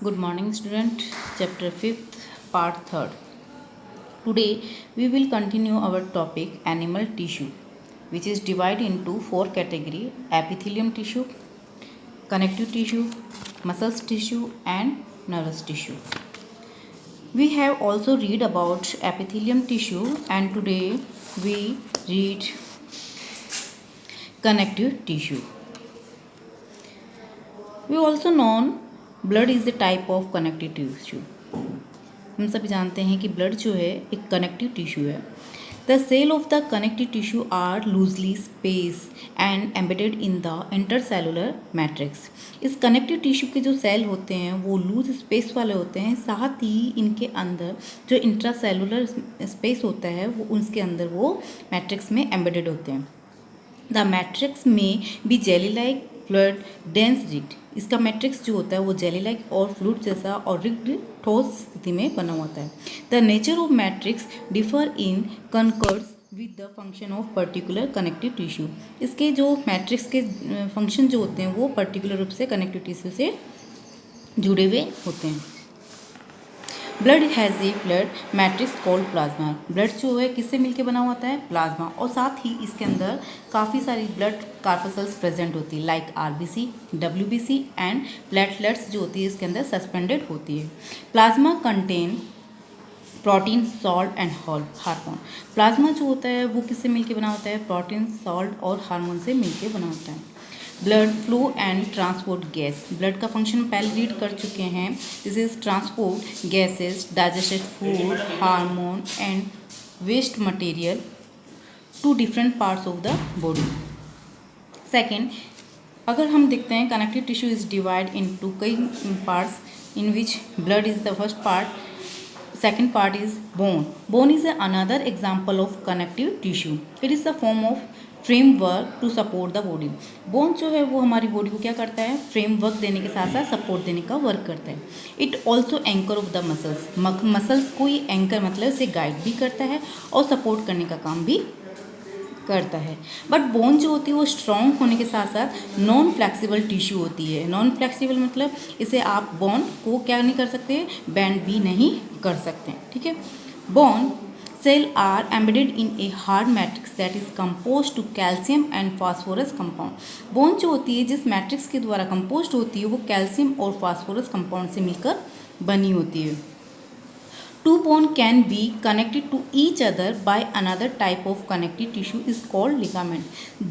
Good morning, student. Chapter 5th, Part 3rd. Today we will continue our topic animal tissue, which is divided into four categories: epithelium tissue, connective tissue, muscles tissue, and nervous tissue. We have also read about epithelium tissue, and today we read connective tissue. We also know blood is a type of connective tissue. हम सभी जानते हैं कि blood जो है एक connective tissue है. The cell of the connective tissue are loosely space and embedded in the intercellular matrix. इस कनेक्टिव टिश्यू के जो सेल होते हैं वो लूज स्पेस वाले होते हैं, साथ ही इनके अंदर जो इंट्रासेलुलर स्पेस होता है वो उसके अंदर वो मैट्रिक्स में एम्बेडेड होते हैं. द मैट्रिक्स में be jelly like fluid dense rigid. इसका मैट्रिक्स जो होता है वो जेली लाइक और फ्लूइड जैसा और रिग्ड ठोस स्थिति में बना होता है. The nature of matrix differ in कंकर्स with the function of particular connective tissue. इसके जो मैट्रिक्स के फंक्शन जो होते हैं वो पर्टिकुलर रूप से कनेक्टिव टिश्यू से जुड़े हुए होते हैं. Blood has a blood matrix called plasma. Blood जो है किससे मिलके बना होता है? प्लाज्मा. और साथ ही इसके अंदर काफ़ी सारी ब्लड कार्पसल्स प्रेजेंट होती है, like RBC, WBC and platelets जो होती है इसके अंदर सस्पेंडेड होती है. Plasma contain protein, salt and hormone. Plasma जो होता है वो किससे मिलके बना होता है? प्रोटीन, सॉल्ट और हार्मोन से मिलके बना होता है. Blood flow and transport gas. Blood का फंक्शन पहले रीड कर चुके हैं. This is transport gases, digested food, hormone and waste material to different parts of the body. Second, अगर हम देखते हैं connective tissue is divide into कई parts in which blood is the first part. Second part is bone. Bone is another example of connective tissue. It is the form of framework to support the body. Bone जो है वो हमारी body को क्या करता है? Framework देने के साथ साथ सपोर्ट देने का वर्क करता है. It also anchor of the muscles. Muscles को ही एंकर मतलब इसे गाइड भी करता है और सपोर्ट करने का काम भी करता है. बट बोन जो होती है वो स्ट्रॉन्ग होने के साथ साथ नॉन फ्लेक्सिबल टिश्यू होती है. नॉन फ्लेक्सिबल मतलब इसे आप बोन को क्या नहीं कर सकते? बेंड भी नहीं कर सकते. ठीक है. Bone cell are embedded in a hard matrix that is compose to calcium and phosphorus compound. Bone जो होती है जिस मैट्रिक्स के द्वारा कंपोज होती है वो कैल्शियम और फास्फोरस कंपाउंड से मिलकर बनी होती है. Two bone can be connected to each other by another type of connective tissue is called ligament.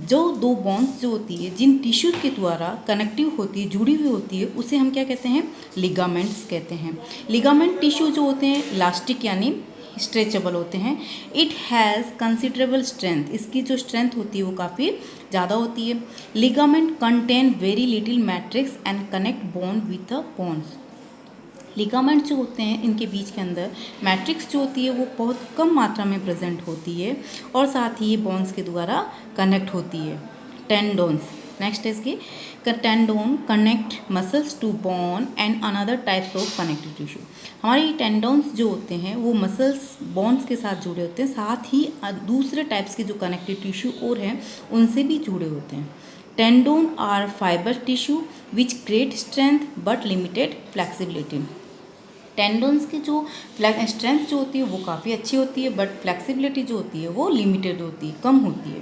जो दो बोन्स जो होती है जिन टिश्यू के द्वारा कनेक्टिव होती है, जुड़ी हुई होती है, उसे हम क्या कहते हैं? लिगामेंट्स कहते हैं. लिगामेंट टिश्यू जो होते हैं इलास्टिक यानी स्ट्रेचेबल होते हैं. It has considerable strength. इसकी जो स्ट्रेंथ होती है वो काफ़ी ज़्यादा होती है. Ligament contain very little matrix and connect bone with the bones. Ligament जो होते हैं इनके बीच के अंदर मैट्रिक्स जो होती है वो बहुत कम मात्रा में प्रेजेंट होती है और साथ ही ये बोन्स के द्वारा कनेक्ट होती है. टेंडोन्स. नेक्स्ट है इसकी tendon connect muscles to bone and another types of connective tissue. हमारे टेंडोन्स जो होते हैं वो मसल्स बोन्स के साथ जुड़े होते हैं, साथ ही दूसरे टाइप्स के जो कनेक्टिव टिश्यू और हैं उनसे भी जुड़े होते हैं. Tendon are fibre tissue which create strength but limited flexibility. Tendons की जो स्ट्रेंथ जो होती है वो काफ़ी अच्छी होती है, बट फ्लेक्सिबिलिटी जो होती है वो लिमिटेड होती है, कम होती है.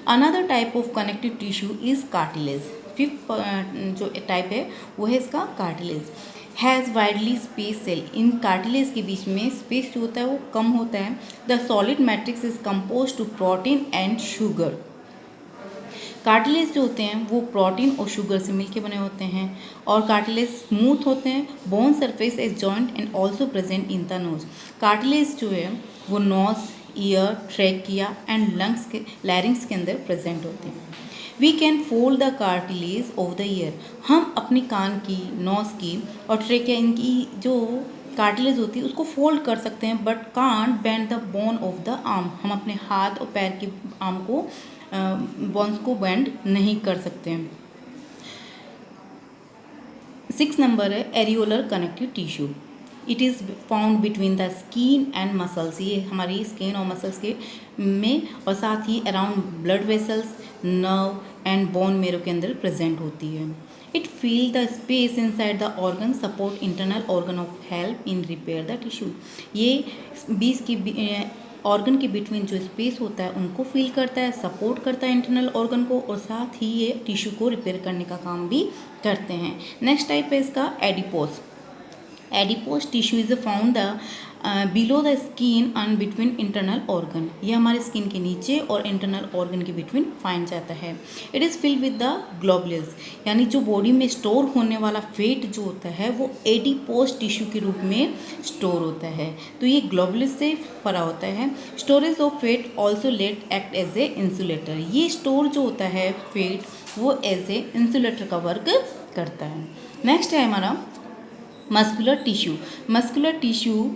Another type of connective tissue is cartilage. Fifth जो टाइप है वो है इसका cartilage. Has widely space cell. इन कार्टिलेज के बीच में स्पेस जो होता है वो कम होता है. The solid matrix is compose to protein and sugar. Cartilage जो होते हैं वो प्रोटीन और शुगर से मिलके बने होते हैं और कार्टिलेज स्मूथ होते हैं. Bone surface is joint and also present in the nose. Cartilage जो है वो nose, ear, trachea and lungs के लैरिंग्स के अंदर प्रेजेंट होते हैं. We can fold the cartilage of the ear. हम अपनी कान की, नोज की और ट्रैकिया इनकी जो कार्टिलेज होती है उसको फोल्ड कर सकते हैं, but can't bend the bone of the arm. हम अपने हाथ और पैर की आर्म को बोन्स को बेंड नहीं कर सकते हैं. 6 नंबर है areolar connective tissue. It is found between the skin and muscles. ये हमारी स्किन और मसल्स के में और साथ ही around blood vessels, nerve and bone marrow के अंदर प्रेजेंट होती है. It fill the space inside the organ, support internal organ of help in repair the tissue. ये बीच की ऑर्गन के बिटवीन जो स्पेस होता है उनको फील करता है, सपोर्ट करता है इंटरनल ऑर्गन को, और साथ ही ये टिश्यू को रिपेयर करने का काम भी करते हैं. नेक्स्ट टाइप है इसका adipose. Adipose tissue is found the below the skin and between internal organ. ये हमारे स्किन के नीचे और इंटरनल ऑर्गन के बिटवीन फाइंड जाता है. It is filled with the globules, यानी जो बॉडी में स्टोर होने वाला फैट जो होता है वो एडिपोज टिश्यू के रूप में स्टोर होता है. तो ये ग्लोबुलस से भरा होता है. Storage of fat also let act as a insulator. ये स्टोर जो होता है फैट वो एज ए इंसुलेटर का वर्क करता है. नेक्स्ट है हमारा muscular tissue. Muscular tissue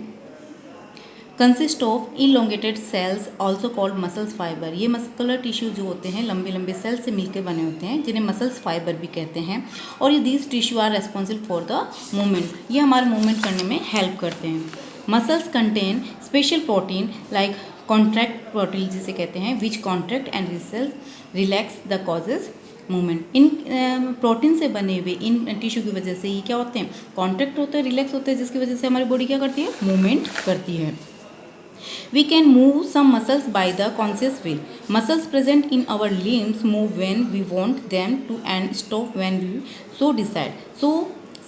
consist of elongated cells also called muscles fibre. ये मस्कुलर टिश्यू जो होते हैं लंबे लंबे सेल से मिलकर बने होते हैं जिन्हें मसल्स फाइबर भी कहते हैं. और ये these tissue are responsible for the movement. ये हमारे मूवमेंट करने में हेल्प करते हैं. Muscles contain special protein like contract protein जिसे कहते हैं which contract and relax the causes movement. इन प्रोटीन से बने हुए इन टिश्यू की वजह से ये क्या होते हैं, कॉन्ट्रैक्ट होते हैं, रिलैक्स होते हैं, जिसकी वजह से हमारी बॉडी क्या करती है, मूवमेंट करती है. We can move some muscles by the conscious will. Muscles present in our limbs move when we want them to and stop when we so decide. So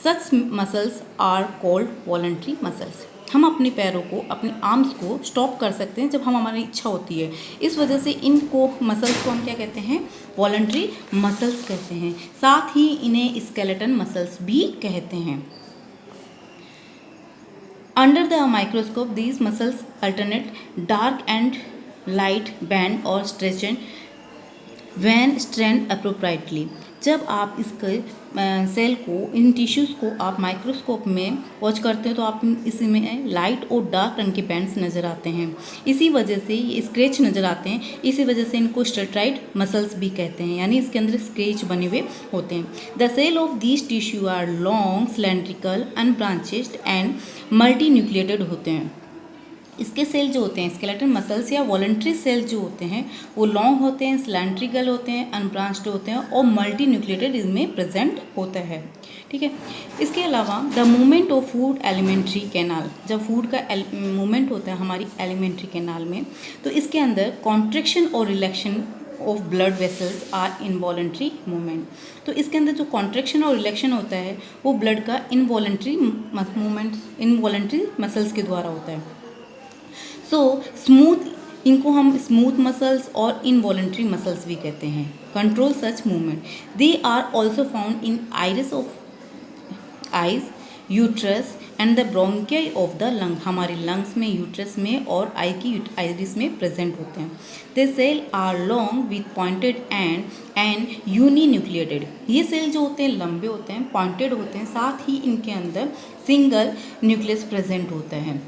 such muscles are called voluntary muscles. हम अपने पैरों को, अपने arms को stop कर सकते हैं जब हम हमारी इच्छा होती है. इस वजह से इनको मसल्स को हम क्या कहते हैं, वॉलंटरी मसल्स कहते हैं. साथ ही इन्हें स्केलेटन मसल्स भी कहते हैं. Under the microscope, these muscles alternate dark and light band or stretched when strength appropriately. जब आप इसके सेल को, इन टिश्यूज़ को आप माइक्रोस्कोप में वॉच करते हो तो आप इसमें लाइट और डार्क रंग के बैंड्स नज़र आते हैं. इसी वजह से ये स्क्रेच नज़र आते हैं. इसी वजह से इनको स्ट्रेटाइड मसल्स भी कहते हैं, यानी इसके अंदर स्क्रेच बने हुए होते हैं. The cell of these tissue are long, cylindrical, unbranched and multi nucleated होते हैं. इसके सेल जो होते हैं स्केलेटन मसल्स या वॉलंटरी सेल जो होते हैं वो लॉन्ग होते हैं, सिलेंड्रिकल होते हैं, अनब्रांच्ड होते हैं और मल्टी न्यूक्लिएटेड इसमें प्रेजेंट होता है. ठीक है. इसके अलावा the movement of food alimentary canal. जब फूड का मूवमेंट होता है हमारी एलिमेंट्री कैनाल में, तो इसके अंदर कॉन्ट्रैक्शन और relaxation of blood vessels are involuntary movement. तो इसके अंदर जो कॉन्ट्रैक्शन और रिलैक्शन होता है वो ब्लड का इनवॉलंटरी मूवमेंट, इनवॉलंटरी मसल्स के द्वारा होता है. सो स्मूथ, इनको हम स्मूथ मसल्स और इनवॉलंटरी मसल्स भी कहते हैं. Control such movement. They are also found in iris of eyes, uterus and the bronchi of the lung. हमारे लंग्स में, यूट्रस में और आई की आइरिस में प्रेजेंट होते हैं. The cell are long with pointed and uninucleated. ये cell जो होते हैं लंबे होते हैं, पॉइंटेड होते हैं, साथ ही इनके अंदर सिंगल न्यूक्लियस प्रेजेंट होता है,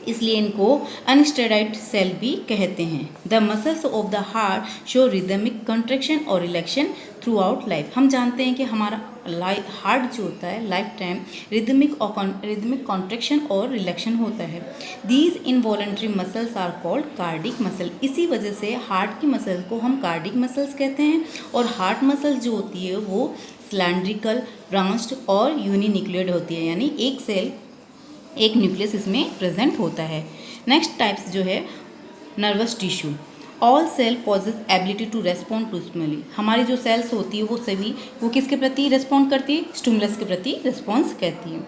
इसलिए इनको अनस्टेरॉइड सेल भी कहते हैं. The muscles of the heart show rhythmic contraction और रिलैक्शन थ्रू आउट लाइफ. हम जानते हैं कि हमारा हार्ट जो होता है लाइफ टाइम रिदमिक कॉन्ट्रैक्शन और रिलैक्शन होता है. These involuntary muscles are called cardiac muscle. इसी वजह से हार्ट की मसल को हम कार्डिक मसल्स कहते हैं और हार्ट मसल जो होती है वो सिलेंड्रिकल, ब्रांच्ड और यूनिन्यूक्लिएटेड होती है, यानी एक सेल, एक न्यूक्लियस इसमें प्रेजेंट होता है. नेक्स्ट टाइप्स जो है nervous tissue. All cell possess ability to respond to stimuli. हमारी जो सेल्स होती है वो सभी वो किसके प्रति रेस्पॉन्ड करती है, स्टिमुलस के प्रति रिस्पॉन्स करती है.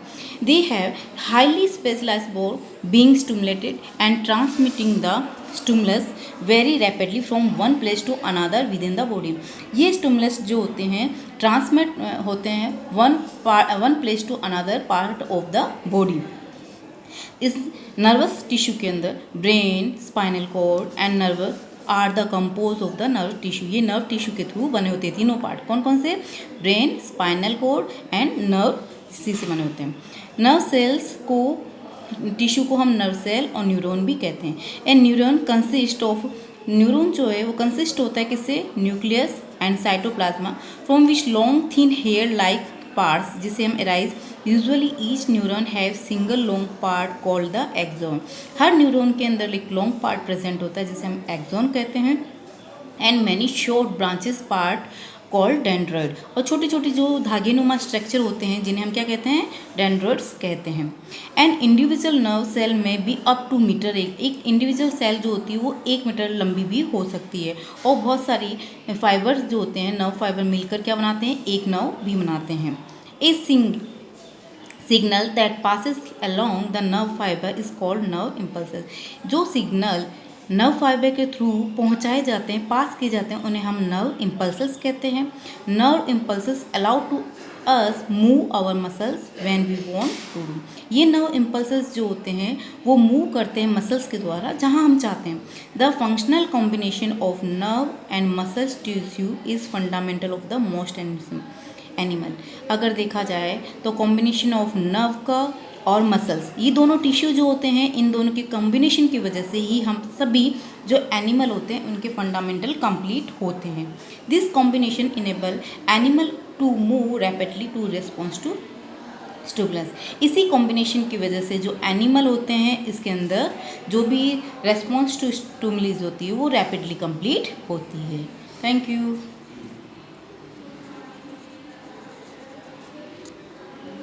They have highly specialised for being stimulated and transmitting the stimulus very rapidly from one place to another within the body. ये स्टिमुलस जो होते हैं ट्रांसमिट होते हैं one place to another part of the body. इस nervous tissue के अंदर brain, spinal cord and nerve are the compose of the nerve tissue. ये नर्व टिश्यू के थ्रू बने होते हैं तीनों पार्ट. कौन कौन से, brain, spinal cord and nerve, इसी से बने होते हैं. नर्व सेल्स को, टिश्यू को हम नर्व सेल और न्यूरॉन भी कहते हैं. And neuron consist of, neuron जो है वो कंसिस्ट होता है किससे, nucleus and cytoplasma from which long thin hair like parts जिसे हम arise. Usually each neuron have single long part called the axon. हर न्यूरॉन के अंदर एक लॉन्ग पार्ट प्रेजेंट होता है जिसे हम एक्सॉन कहते हैं. And many short branches part called dendroid. और छोटी छोटी जो धागेनुमा स्ट्रक्चर होते हैं जिन्हें हम क्या कहते हैं, डेंड्रॉइड्स कहते हैं। एन इंडिविजुअल नर्व सेल में भी अप टू मीटर, एक इंडिविजुअल सेल जो होती है वो 1 मीटर लंबी भी हो सकती है। और बहुत सारी फाइबर्स जो होते हैं, नर्व फाइबर मिलकर क्या बनाते हैं, एक नर्व भी बनाते हैं। A signal that passes along the nerve fibre is called nerve impulses. जो सिग्नल नर्व फाइबर के थ्रू पहुंचाए जाते हैं, पास किए जाते हैं, उन्हें हम नर्व इम्पल्सेस कहते हैं। Nerve impulses allow to us move our muscles when we want to do. ये नर्व इम्पल्सेस जो होते हैं वो मूव करते हैं मसल्स के द्वारा जहां हम चाहते हैं। The functional combination of nerve and muscles tissue is fundamental of the most animal. अगर देखा जाए तो कॉम्बिनेशन ऑफ नर्व का और मसल्स, ये दोनों टिश्यू जो होते हैं, इन दोनों के कॉम्बिनेशन की वजह से ही हम सभी जो एनिमल होते हैं उनके फंडामेंटल कंप्लीट होते हैं। This combination enable animal to move rapidly to response to stimulus. इसी कॉम्बिनेशन की वजह से जो एनिमल होते हैं इसके अंदर जो भी रेस्पॉन्स टू स्टिमुलस होती है वो रैपिडली कंप्लीट होती है। Thank you.